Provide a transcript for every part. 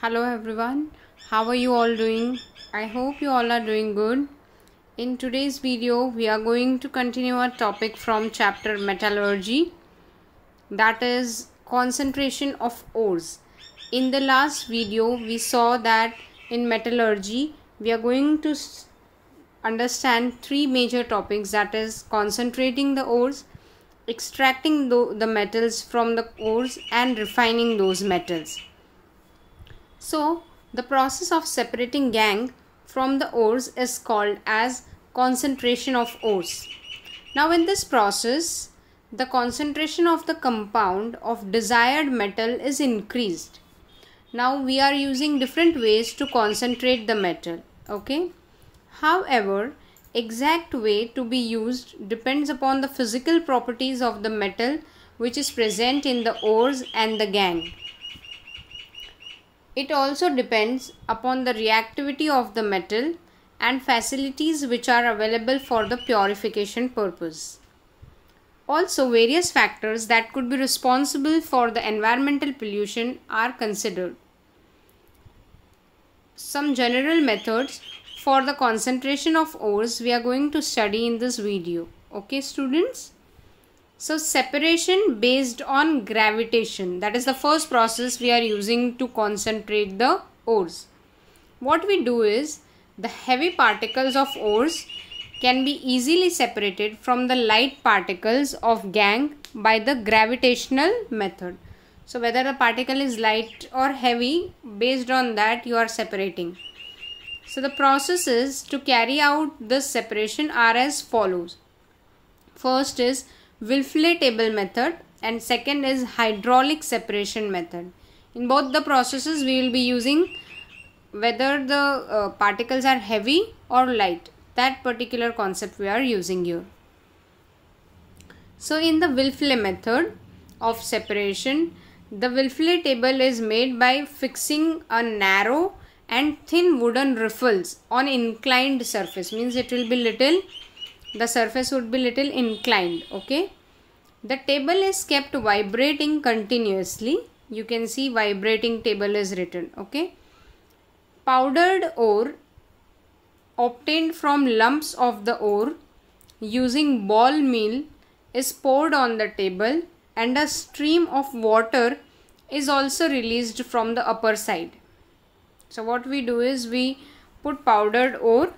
Hello everyone, how are you all doing? I hope you all are doing good. In today's video, we are going to continue our topic from chapter metallurgy, that is concentration of ores. In the last video, we saw that in metallurgy, we are going to understand three major topics, that is concentrating the ores, extracting the metals from the ores and refining those metals. So, the process of separating gangue from the ores is called as concentration of ores. Now, in this process, the concentration of the compound of desired metal is increased. Now, we are using different ways to concentrate the metal. Okay. However, exact way to be used depends upon the physical properties of the metal which is present in the ores and the gangue. It also depends upon the reactivity of the metal and facilities which are available for the purification purpose. Also, various factors that could be responsible for the environmental pollution are considered. Some general methods for the concentration of ores we are going to study in this video. Okay, students? So, separation based on gravitation, that is the first process we are using to concentrate the ores. What we do is, the heavy particles of ores can be easily separated from the light particles of gangue by the gravitational method. So, whether the particle is light or heavy, based on that you are separating. So, the processes to carry out this separation are as follows. First is Wilfley table method and second is hydraulic separation method. In both the processes we will be using whether the particles are heavy or light. That particular concept we are using here. So in the Wilfley method of separation, the Wilfley table is made by fixing a narrow and thin wooden riffles on inclined surface. Means it will be little, the surface would be little inclined. Okay. The table is kept vibrating continuously. You can see vibrating table is written. Okay. Powdered ore obtained from lumps of the ore using ball mill is poured on the table and a stream of water is also released from the upper side. So what we do is we put powdered ore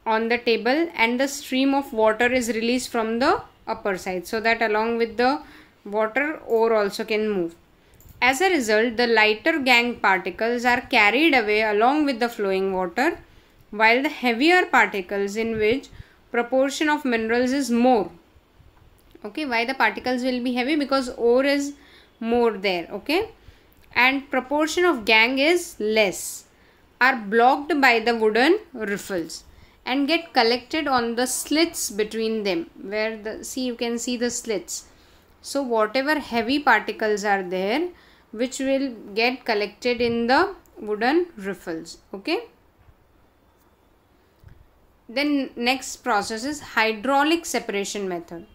on the table and the stream of water is released from the upper side, so that along with the water, ore also can move. As a result, the lighter gangue particles are carried away along with the flowing water, while the heavier particles, in which proportion of minerals is more. Okay, why the particles will be heavy? Because ore is more there. Okay, and proportion of gangue is less, are blocked by the wooden riffles and get collected on the slits between them, where you can see the slits. So whatever heavy particles are there, which will get collected in the wooden riffles. Okay. Then next process is hydraulic separation method.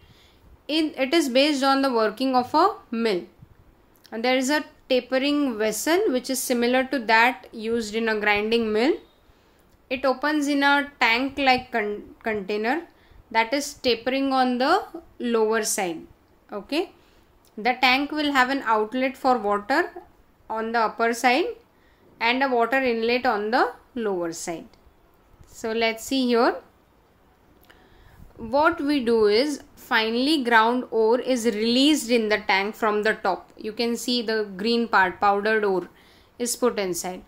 It is based on the working of a mill, and there is a tapering vessel which is similar to that used in a grinding mill. It opens in a tank like container that is tapering on the lower side. Okay. The tank will have an outlet for water on the upper side and a water inlet on the lower side. So let's see here. What we do is finely ground ore is released in the tank from the top. You can see the green part, powdered ore, is put inside.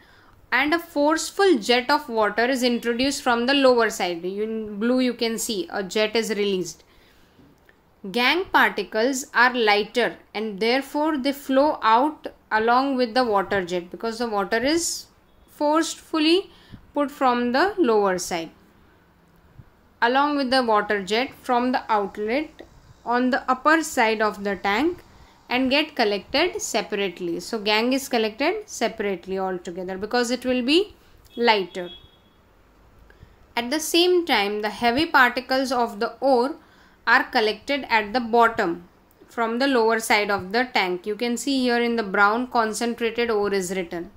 And a forceful jet of water is introduced from the lower side. In blue you can see a jet is released. Gangue particles are lighter and therefore they flow out along with the water jet, because the water is forcefully put from the lower side along with the water jet from the outlet on the upper side of the tank and get collected separately. So gangue is collected separately altogether because it will be lighter. At the same time, the heavy particles of the ore are collected at the bottom from the lower side of the tank. You can see here in the brown, concentrated ore is written.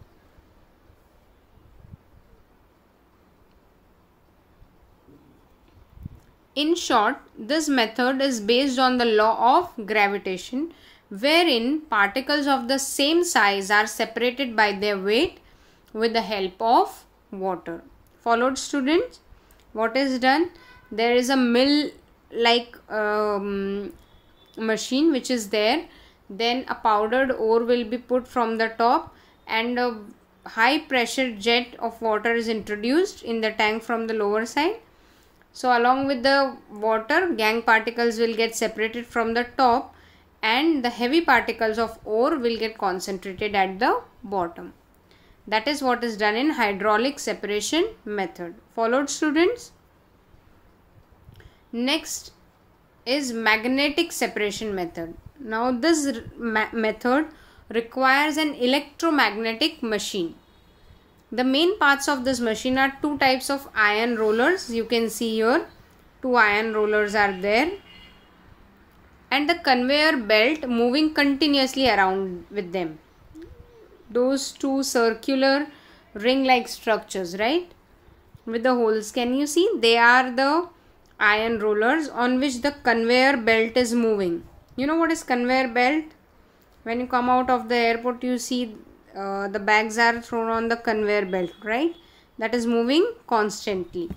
In short, this method is based on the law of gravitation, wherein particles of the same size are separated by their weight with the help of water. Followed, students? What is done? There is a mill like machine which is there. Then a powdered ore will be put from the top, and a high pressure jet of water is introduced in the tank from the lower side. So along with the water, gangue particles will get separated from the top, and the heavy particles of ore will get concentrated at the bottom. That is what is done in hydraulic separation method. Followed, students? Next is magnetic separation method. Now this method requires an electromagnetic machine. The main parts of this machine are two types of iron rollers. You can see here two iron rollers are there, and the conveyor belt moving continuously around with them. Those two circular ring like structures, right, with the holes, can you see? They are the iron rollers on which the conveyor belt is moving. You know what is conveyor belt? When you come out of the airport, you see the bags are thrown on the conveyor belt, right? That is moving constantly.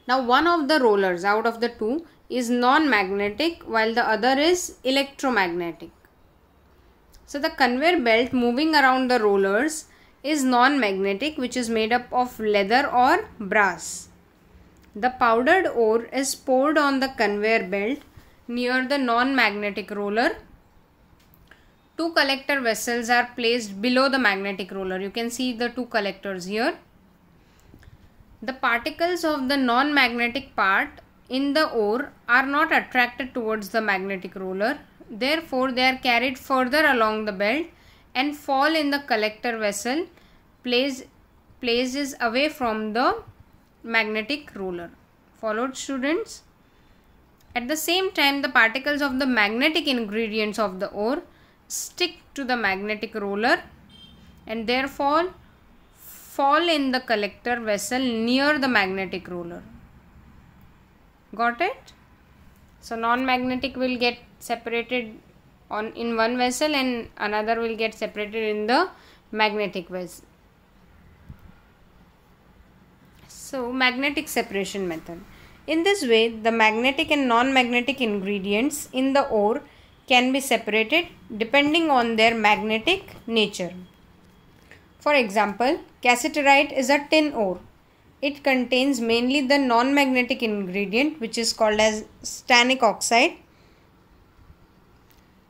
Now one of the rollers out of the two is non-magnetic, while the other is electromagnetic. So the conveyor belt moving around the rollers is non-magnetic, which is made up of leather or brass. The powdered ore is poured on the conveyor belt near the non-magnetic roller. Two collector vessels are placed below the magnetic roller. You can see the two collectors here. The particles of the non-magnetic part in the ore are not attracted towards the magnetic roller. Therefore, they are carried further along the belt and fall in the collector vessel places away from the magnetic roller. Followed, students? At the same time, the particles of the magnetic ingredients of the ore stick to the magnetic roller and therefore fall in the collector vessel near the magnetic roller. Got it? So non-magnetic will get separated in one vessel and another will get separated in the magnetic vessel. So magnetic separation method. In this way, the magnetic and non-magnetic ingredients in the ore can be separated depending on their magnetic nature. For example, cassiterite is a tin ore. It contains mainly the non-magnetic ingredient, which is called as stannic oxide,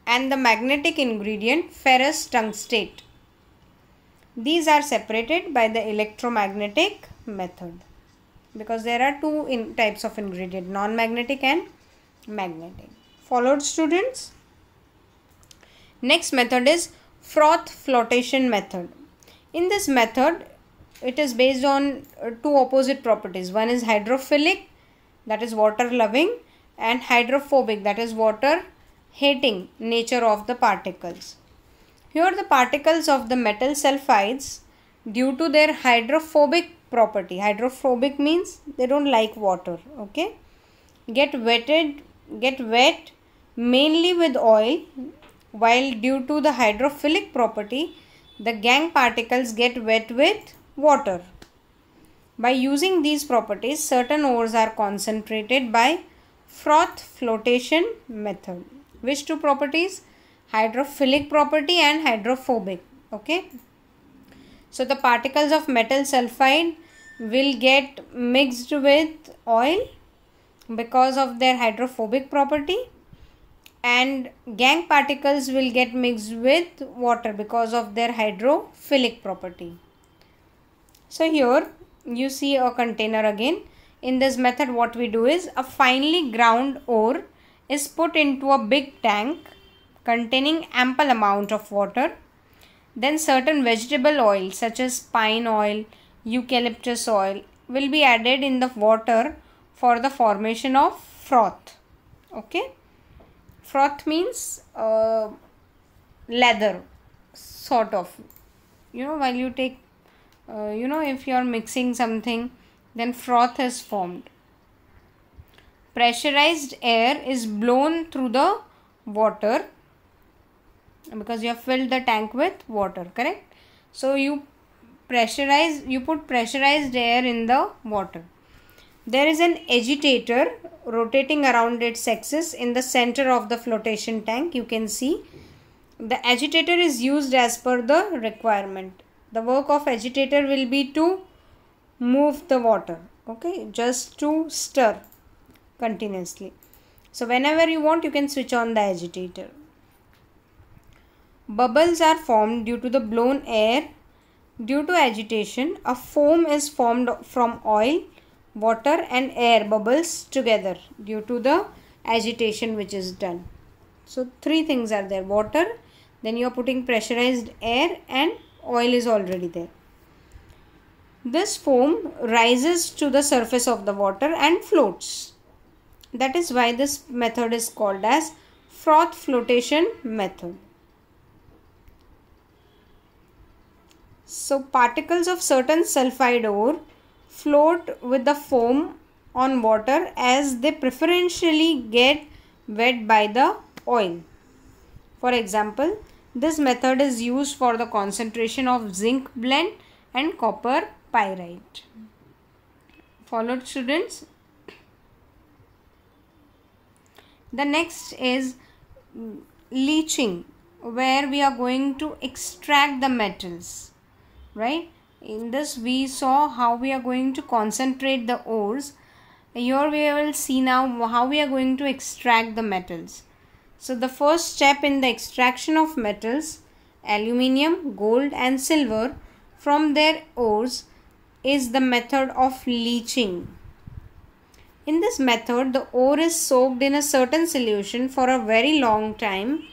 and the magnetic ingredient ferrous tungstate. These are separated by the electromagnetic method, because there are two types of ingredient, non-magnetic and magnetic. Followed, students? Next method is froth flotation method. In this method, it is based on two opposite properties. One is hydrophilic, that is water loving, and hydrophobic, that is water hating nature of the particles. Here the particles of the metal sulfides, due to their hydrophobic property, hydrophobic means they don't like water, okay, get wet mainly with oil, while due to the hydrophilic property, the gangue particles get wet with water. By using these properties, certain ores are concentrated by froth flotation method. Which two properties? Hydrophilic property and hydrophobic. Okay. So the particles of metal sulfide will get mixed with oil because of their hydrophobic property, and gangue particles will get mixed with water because of their hydrophilic property. So here you see a container again. In this method, what we do is a finely ground ore is put into a big tank containing ample amount of water. Then certain vegetable oil such as pine oil, eucalyptus oil will be added in the water for the formation of froth. Okay. Froth means lather, sort of. While you take, if you are mixing something, then froth is formed. pressurized air is blown through the water because you have filled the tank with water, correct? So you put pressurized air in the water. There is an agitator rotating around its axis in the center of the flotation tank. You can see the agitator is used as per the requirement. The work of agitator will be to move the water, okay, just to stir continuously. So whenever you want, you can switch on the agitator. Bubbles are formed due to the blown air. Due to agitation, a foam is formed from oil, water and air bubbles together due to the agitation which is done. So three things are there: water, then you are putting pressurized air, and oil is already there. This foam rises to the surface of the water and floats. That is why this method is called as froth flotation method. So particles of certain sulfide ore float with the foam on water as they preferentially get wet by the oil. For example, this method is used for the concentration of zinc blende and copper pyrite. Followed, students? The next is leaching, where we are going to extract the metals, right? In this we saw how we are going to concentrate the ores. Here we will see now how we are going to extract the metals. So the first step in the extraction of metals, aluminium, gold and silver, from their ores is the method of leaching. In this method, the ore is soaked in a certain solution for a very long time,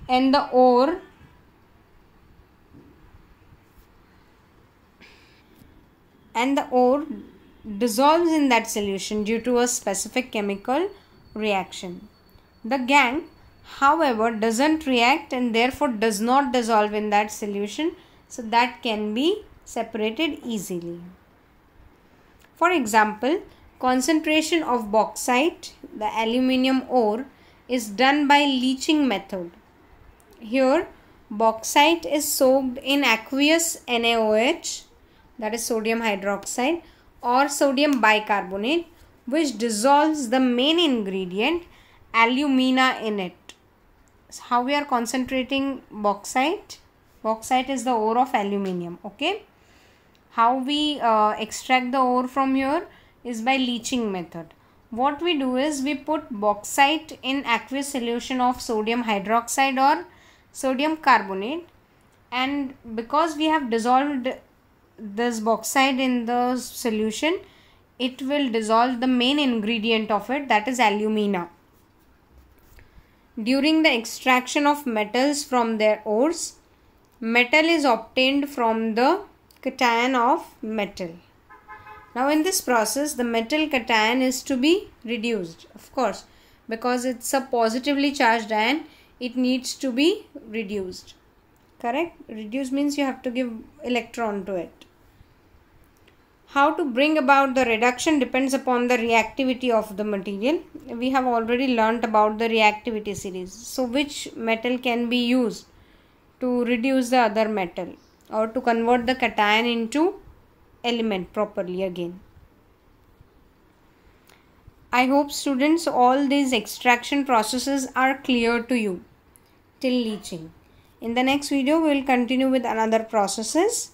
and the ore dissolves in that solution due to a specific chemical reaction. The gangue, however, doesn't react and therefore does not dissolve in that solution, so that can be separated easily. For example, concentration of bauxite, the aluminium ore, is done by leaching method. Here, bauxite is soaked in aqueous NaOH, that is sodium hydroxide, or sodium bicarbonate, which dissolves the main ingredient alumina in it. So how we are concentrating bauxite? Bauxite is the ore of aluminium, okay? How we extract the ore from here is by leaching method. What we do is we put bauxite in aqueous solution of sodium hydroxide or sodium carbonate, and because we have dissolved this bauxite in the solution, it will dissolve the main ingredient of it, that is alumina. During the extraction of metals from their ores, metal is obtained from the cation of metal. Now in this process, the metal cation is to be reduced, of course, because it's a positively charged ion, it needs to be reduced, correct? Reduce means you have to give electron to it. How to bring about the reduction depends upon the reactivity of the material. We have already learnt about the reactivity series. So which metal can be used to reduce the other metal or to convert the cation into element properly again. I hope, students, all these extraction processes are clear to you till leaching. In the next video, we will continue with another processes.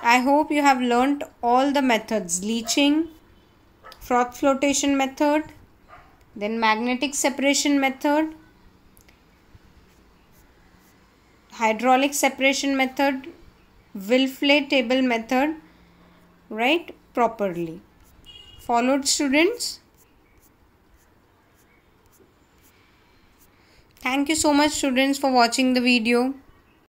I hope you have learnt all the methods: leaching, froth flotation method, then magnetic separation method, hydraulic separation method, Wilfley table method, right, properly. Followed, students? Thank you so much, students, for watching the video.